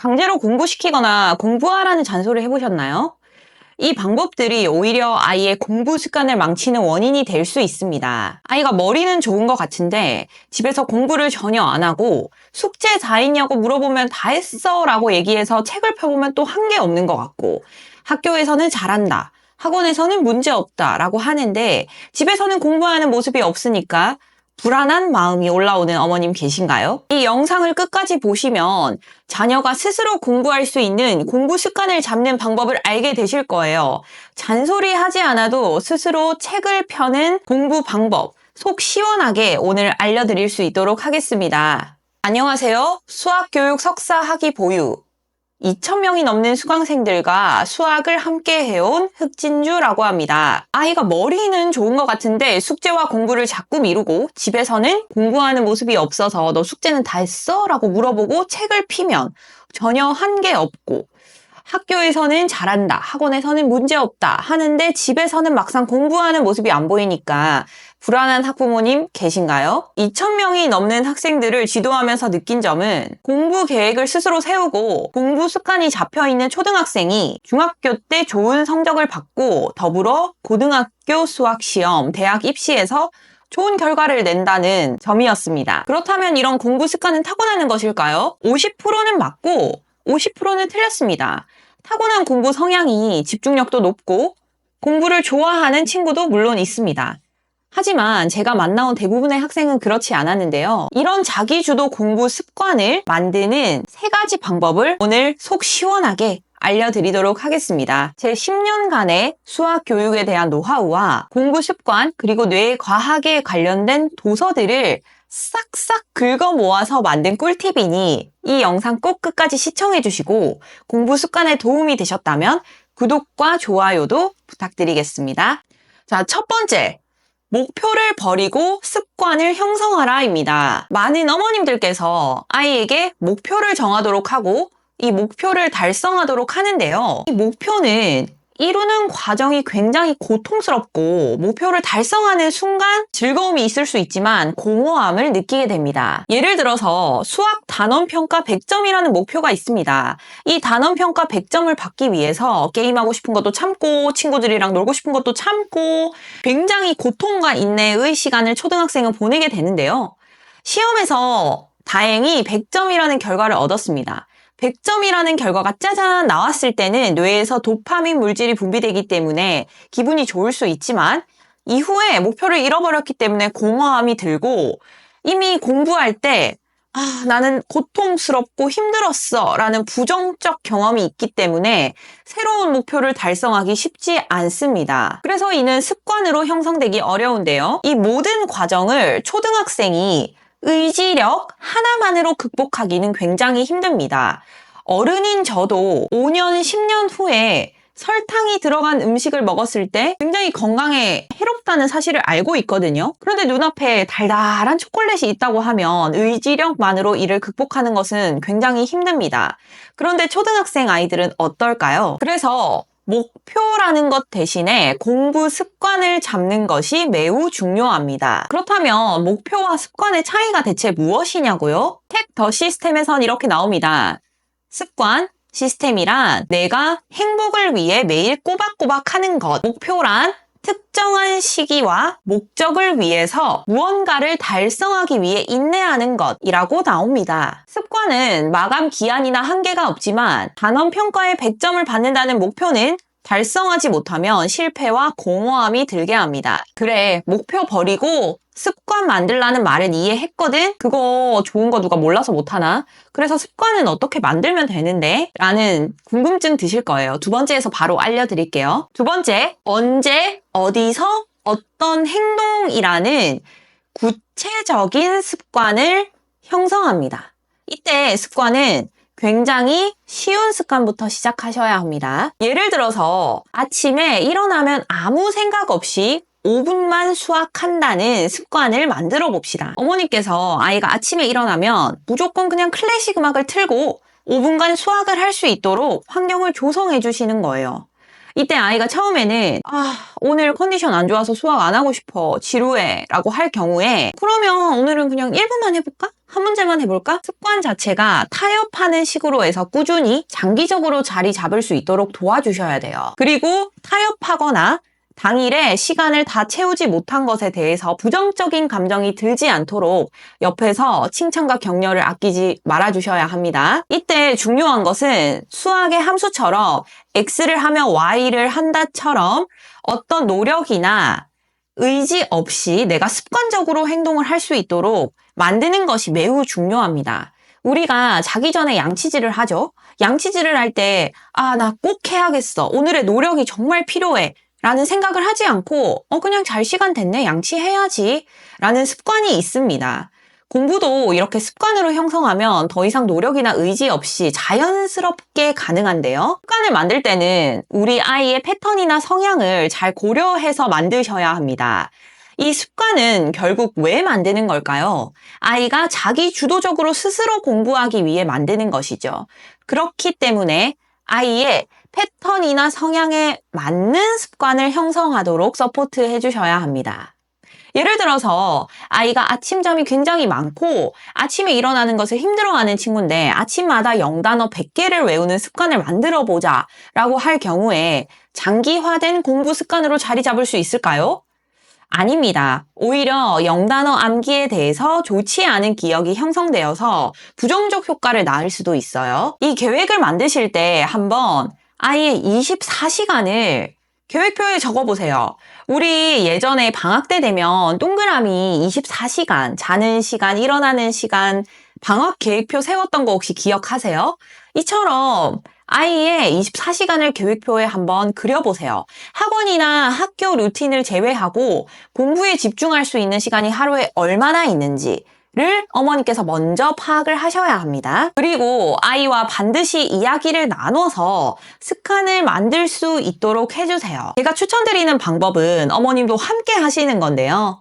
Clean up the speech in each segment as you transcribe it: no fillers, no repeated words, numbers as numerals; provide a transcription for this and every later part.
강제로 공부시키거나 공부하라는 잔소리를 해보셨나요? 이 방법들이 오히려 아이의 공부 습관을 망치는 원인이 될 수 있습니다. 아이가 머리는 좋은 것 같은데 집에서 공부를 전혀 안 하고 숙제 다 했냐고 물어보면 다 했어 라고 얘기해서 책을 펴보면 또 한 게 없는 것 같고, 학교에서는 잘한다, 학원에서는 문제 없다 라고 하는데 집에서는 공부하는 모습이 없으니까 불안한 마음이 올라오는 어머님 계신가요? 이 영상을 끝까지 보시면 자녀가 스스로 공부할 수 있는 공부 습관을 잡는 방법을 알게 되실 거예요. 잔소리 하지 않아도 스스로 책을 펴는 공부 방법, 속 시원하게 오늘 알려드릴 수 있도록 하겠습니다. 안녕하세요. 수학교육 석사 학위 보유 2,000명이 넘는 수강생들과 수학을 함께 해온 흑진주라고 합니다. 아이가 머리는 좋은 것 같은데 숙제와 공부를 자꾸 미루고 집에서는 공부하는 모습이 없어서 너 숙제는 다 했어? 라고 물어보고 책을 피면 전혀 한 게 없고, 학교에서는 잘한다, 학원에서는 문제 없다 하는데 집에서는 막상 공부하는 모습이 안 보이니까 불안한 학부모님 계신가요? 2,000명이 넘는 학생들을 지도하면서 느낀 점은, 공부 계획을 스스로 세우고 공부 습관이 잡혀있는 초등학생이 중학교 때 좋은 성적을 받고 더불어 고등학교 수학시험, 대학 입시에서 좋은 결과를 낸다는 점이었습니다. 그렇다면 이런 공부 습관은 타고나는 것일까요? 50%는 맞고 50%는 틀렸습니다. 타고난 공부 성향이 집중력도 높고 공부를 좋아하는 친구도 물론 있습니다. 하지만 제가 만나온 대부분의 학생은 그렇지 않았는데요. 이런 자기주도 공부 습관을 만드는 3가지 방법을 오늘 속 시원하게 알려드리도록 하겠습니다. 제 10년간의 수학 교육에 대한 노하우와 공부 습관, 그리고 뇌 과학에 관련된 도서들을 싹싹 긁어 모아서 만든 꿀팁이니 이 영상 꼭 끝까지 시청해 주시고 공부 습관에 도움이 되셨다면 구독과 좋아요도 부탁드리겠습니다. 자, 첫 번째, 목표를 버리고 습관을 형성하라입니다. 많은 어머님들께서 아이에게 목표를 정하도록 하고 이 목표를 달성하도록 하는데요. 이 목표는 이루는 과정이 굉장히 고통스럽고 목표를 달성하는 순간 즐거움이 있을 수 있지만 공허함을 느끼게 됩니다. 예를 들어서 수학 단원평가 100점이라는 목표가 있습니다. 이 단원평가 100점을 받기 위해서 게임하고 싶은 것도 참고 친구들이랑 놀고 싶은 것도 참고 굉장히 고통과 인내의 시간을 초등학생은 보내게 되는데요. 시험에서 다행히 100점이라는 결과를 얻었습니다. 100점이라는 결과가 짜잔 나왔을 때는 뇌에서 도파민 물질이 분비되기 때문에 기분이 좋을 수 있지만 이후에 목표를 잃어버렸기 때문에 공허함이 들고, 이미 공부할 때 나는 고통스럽고 힘들었어 라는 부정적 경험이 있기 때문에 새로운 목표를 달성하기 쉽지 않습니다. 그래서 이는 습관으로 형성되기 어려운데요. 이 모든 과정을 초등학생이 의지력 하나만으로 극복하기는 굉장히 힘듭니다. 어른인 저도 5년, 10년 후에 설탕이 들어간 음식을 먹었을 때 굉장히 건강에 해롭다는 사실을 알고 있거든요. 그런데 눈앞에 달달한 초콜릿이 있다고 하면 의지력만으로 이를 극복하는 것은 굉장히 힘듭니다. 그런데 초등학생 아이들은 어떨까요? 그래서 목표라는 것 대신에 공부 습관을 잡는 것이 매우 중요합니다. 그렇다면 목표와 습관의 차이가 대체 무엇이냐고요? 텍 더 시스템에선 이렇게 나옵니다. 습관, 시스템이란 내가 행복을 위해 매일 꼬박꼬박 하는 것, 목표란 특정한 시기와 목적을 위해서 무언가를 달성하기 위해 인내하는 것이라고 나옵니다. 습관은 마감 기한이나 한계가 없지만 단원평가에 100점을 받는다는 목표는 달성하지 못하면 실패와 공허함이 들게 합니다. 그래, 목표 버리고 습관 만들라는 말은 이해했거든? 그거 좋은 거 누가 몰라서 못하나? 그래서 습관은 어떻게 만들면 되는데? 라는 궁금증 드실 거예요. 두 번째에서 바로 알려드릴게요. 두 번째, 언제, 어디서, 어떤 행동이라는 구체적인 습관을 형성합니다. 이때 습관은 굉장히 쉬운 습관부터 시작하셔야 합니다. 예를 들어서 아침에 일어나면 아무 생각 없이 5분만 수학한다는 습관을 만들어 봅시다. 어머니께서 아이가 아침에 일어나면 무조건 그냥 클래식 음악을 틀고 5분간 수학을 할 수 있도록 환경을 조성해 주시는 거예요. 이때 아이가 처음에는 오늘 컨디션 안 좋아서 수학 안 하고 싶어, 지루해 라고 할 경우에 그러면 오늘은 그냥 1분만 해볼까? 한 문제만 해볼까? 습관 자체가 타협하는 식으로 해서 꾸준히 장기적으로 자리 잡을 수 있도록 도와주셔야 돼요. 그리고 타협하거나 당일에 시간을 다 채우지 못한 것에 대해서 부정적인 감정이 들지 않도록 옆에서 칭찬과 격려를 아끼지 말아주셔야 합니다. 이때 중요한 것은 수학의 함수처럼 X를 하면 Y를 한다처럼 어떤 노력이나 의지 없이 내가 습관적으로 행동을 할 수 있도록 만드는 것이 매우 중요합니다. 우리가 자기 전에 양치질을 하죠. 양치질을 할 때 나 꼭 해야겠어. 오늘의 노력이 정말 필요해. 라는 생각을 하지 않고 그냥 잘 시간 됐네, 양치해야지 라는 습관이 있습니다. 공부도 이렇게 습관으로 형성하면 더 이상 노력이나 의지 없이 자연스럽게 가능한데요. 습관을 만들 때는 우리 아이의 패턴이나 성향을 잘 고려해서 만드셔야 합니다. 이 습관은 결국 왜 만드는 걸까요? 아이가 자기 주도적으로 스스로 공부하기 위해 만드는 것이죠. 그렇기 때문에 아이의 패턴이나 성향에 맞는 습관을 형성하도록 서포트해 주셔야 합니다. 예를 들어서 아이가 아침잠이 굉장히 많고 아침에 일어나는 것을 힘들어하는 친구인데 아침마다 영단어 100개를 외우는 습관을 만들어보자 라고 할 경우에 장기화된 공부 습관으로 자리 잡을 수 있을까요? 아닙니다. 오히려 영단어 암기에 대해서 좋지 않은 기억이 형성되어서 부정적 효과를 낳을 수도 있어요. 이 계획을 만드실 때 한번 아이의 24시간을 계획표에 적어보세요. 우리 예전에 방학 때 되면 동그라미 24시간, 자는 시간, 일어나는 시간, 방학 계획표 세웠던 거 혹시 기억하세요? 이처럼 아이의 24시간을 계획표에 한번 그려보세요. 학원이나 학교 루틴을 제외하고 공부에 집중할 수 있는 시간이 하루에 얼마나 있는지 를 어머니께서 먼저 파악을 하셔야 합니다. 그리고 아이와 반드시 이야기를 나눠서 습관을 만들 수 있도록 해주세요. 제가 추천드리는 방법은 어머님도 함께 하시는 건데요.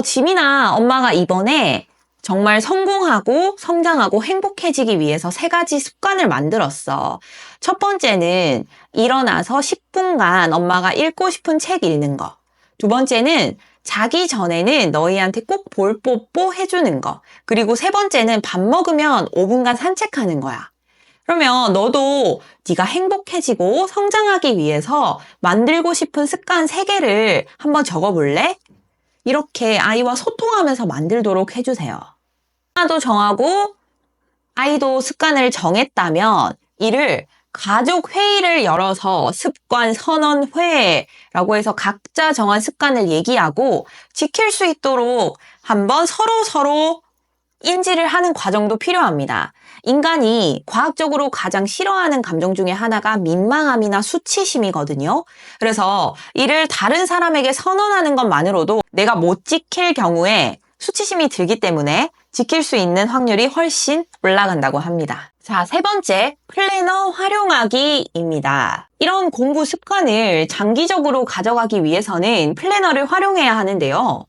지민아, 엄마가 이번에 정말 성공하고 성장하고 행복해지기 위해서 3가지 습관을 만들었어. 첫 번째는 일어나서 10분간 엄마가 읽고 싶은 책 읽는 거. 두 번째는 자기 전에는 너희한테 꼭 볼 뽀뽀 해주는 거. 그리고 3번째는 밥 먹으면 5분간 산책하는 거야. 그러면 너도 네가 행복해지고 성장하기 위해서 만들고 싶은 습관 3개를 한번 적어볼래? 이렇게 아이와 소통하면서 만들도록 해주세요. 하나도 정하고 아이도 습관을 정했다면 이를 가족 회의를 열어서 습관 선언 회라고 해서 각자 정한 습관을 얘기하고 지킬 수 있도록 한번 서로 인지를 하는 과정도 필요합니다. 인간이 과학적으로 가장 싫어하는 감정 중에 하나가 민망함이나 수치심이거든요. 그래서 이를 다른 사람에게 선언하는 것만으로도 내가 못 지킬 경우에 수치심이 들기 때문에 지킬 수 있는 확률이 훨씬 올라간다고 합니다. 자, 3번째, 플래너 활용하기입니다. 이런 공부 습관을 장기적으로 가져가기 위해서는 플래너를 활용해야 하는데요.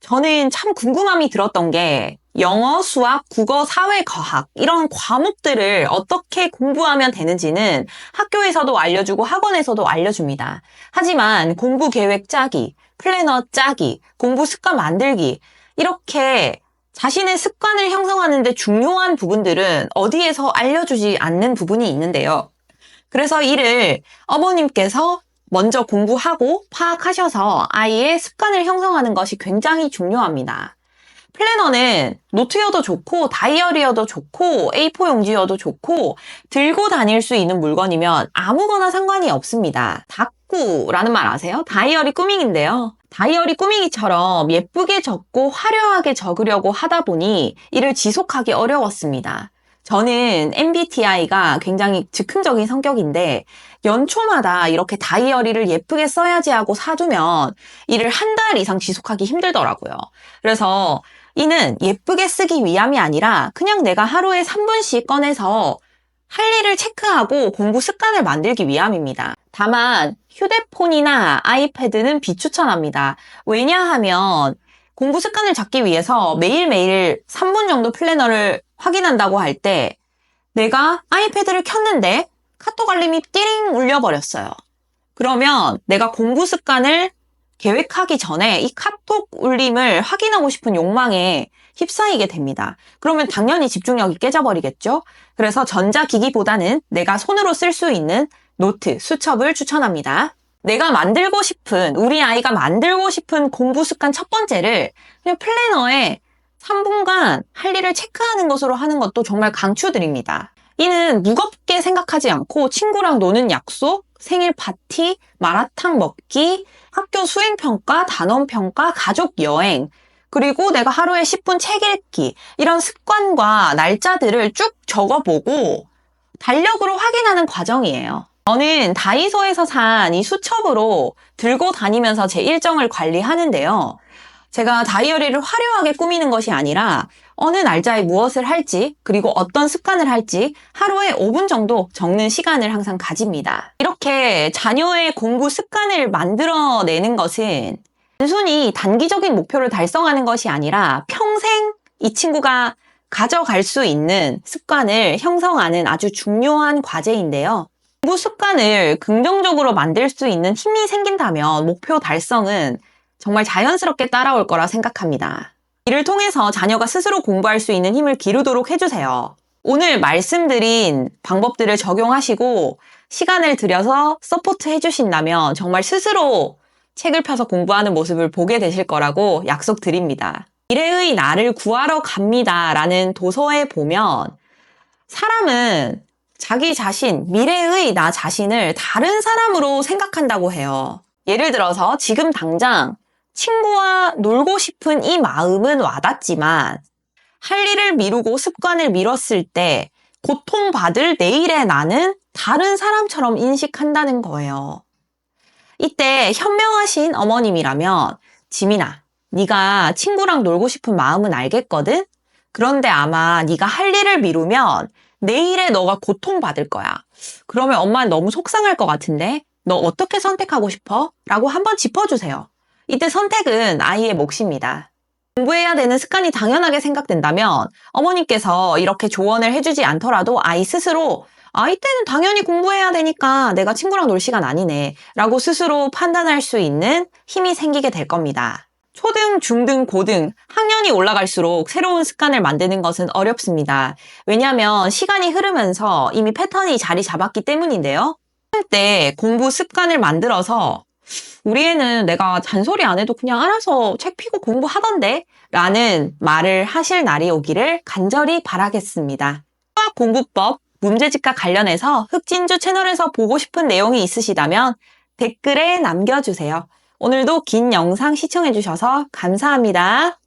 저는 참 궁금함이 들었던 게 영어, 수학, 국어, 사회, 과학 이런 과목들을 어떻게 공부하면 되는지는 학교에서도 알려주고 학원에서도 알려줍니다. 하지만 공부 계획 짜기, 플래너 짜기, 공부 습관 만들기 이렇게 자신의 습관을 형성하는 데 중요한 부분들은 어디에서 알려주지 않는 부분이 있는데요. 그래서 이를 어머님께서 먼저 공부하고 파악하셔서 아이의 습관을 형성하는 것이 굉장히 중요합니다. 플래너는 노트여도 좋고 다이어리여도 좋고 A4 용지여도 좋고 들고 다닐 수 있는 물건이면 아무거나 상관이 없습니다. 다꾸라는 말 아세요? 다이어리 꾸미기인데요. 다이어리 꾸미기처럼 예쁘게 적고 화려하게 적으려고 하다 보니 이를 지속하기 어려웠습니다. 저는 MBTI가 굉장히 즉흥적인 성격인데 연초마다 이렇게 다이어리를 예쁘게 써야지 하고 사두면 이를 한 달 이상 지속하기 힘들더라고요. 그래서 이는 예쁘게 쓰기 위함이 아니라 그냥 내가 하루에 3분씩 꺼내서 할 일을 체크하고 공부 습관을 만들기 위함입니다. 다만 휴대폰이나 아이패드는 비추천합니다. 왜냐하면 공부 습관을 잡기 위해서 매일매일 3분 정도 플래너를 확인한다고 할 때 내가 아이패드를 켰는데 카톡 알림이 띠링 울려버렸어요. 그러면 내가 공부 습관을 계획하기 전에 이 카톡 울림을 확인하고 싶은 욕망에 휩싸이게 됩니다. 그러면 당연히 집중력이 깨져버리겠죠? 그래서 전자기기보다는 내가 손으로 쓸 수 있는 노트, 수첩을 추천합니다. 내가 만들고 싶은, 우리 아이가 만들고 싶은 공부 습관 첫 번째를 그냥 플래너에 3분간 할 일을 체크하는 것으로 하는 것도 정말 강추드립니다. 이는 무겁게 생각하지 않고 친구랑 노는 약속, 생일 파티, 마라탕 먹기, 학교 수행평가, 단원평가, 가족 여행, 그리고 내가 하루에 10분 책 읽기, 이런 습관과 날짜들을 쭉 적어보고 달력으로 확인하는 과정이에요. 저는 다이소에서 산 이 수첩으로 들고 다니면서 제 일정을 관리하는데요. 제가 다이어리를 화려하게 꾸미는 것이 아니라 어느 날짜에 무엇을 할지, 그리고 어떤 습관을 할지 하루에 5분 정도 적는 시간을 항상 가집니다. 이렇게 자녀의 공부 습관을 만들어내는 것은 단순히 단기적인 목표를 달성하는 것이 아니라 평생 이 친구가 가져갈 수 있는 습관을 형성하는 아주 중요한 과제인데요. 공부 습관을 긍정적으로 만들 수 있는 힘이 생긴다면 목표 달성은 정말 자연스럽게 따라올 거라 생각합니다. 이를 통해서 자녀가 스스로 공부할 수 있는 힘을 기르도록 해주세요. 오늘 말씀드린 방법들을 적용하시고 시간을 들여서 서포트 해주신다면 정말 스스로 책을 펴서 공부하는 모습을 보게 되실 거라고 약속드립니다. 미래의 나를 구하러 갑니다 라는 도서에 보면 사람은 자기 자신, 미래의 나 자신을 다른 사람으로 생각한다고 해요. 예를 들어서 지금 당장 친구와 놀고 싶은 이 마음은 와닿지만 할 일을 미루고 습관을 미뤘을 때 고통받을 내일의 나는 다른 사람처럼 인식한다는 거예요. 이때 현명하신 어머님이라면 지민아, 네가 친구랑 놀고 싶은 마음은 알겠거든? 그런데 아마 네가 할 일을 미루면 내일에 너가 고통받을 거야. 그러면 엄마는 너무 속상할 것 같은데 너 어떻게 선택하고 싶어? 라고 한번 짚어주세요. 이때 선택은 아이의 몫입니다. 공부해야 되는 습관이 당연하게 생각된다면 어머님께서 이렇게 조언을 해주지 않더라도 아이 스스로 이때는 당연히 공부해야 되니까 내가 친구랑 놀 시간 아니네 라고 스스로 판단할 수 있는 힘이 생기게 될 겁니다. 초등, 중등, 고등 학년이 올라갈수록 새로운 습관을 만드는 것은 어렵습니다. 왜냐하면 시간이 흐르면서 이미 패턴이 자리 잡았기 때문인데요. 때 공부 습관을 만들어서 우리 애는 내가 잔소리 안 해도 그냥 알아서 책 피고 공부하던데 라는 말을 하실 날이 오기를 간절히 바라겠습니다. 수학공부법 문제집과 관련해서 흑진주 채널에서 보고 싶은 내용이 있으시다면 댓글에 남겨주세요. 오늘도 긴 영상 시청해주셔서 감사합니다.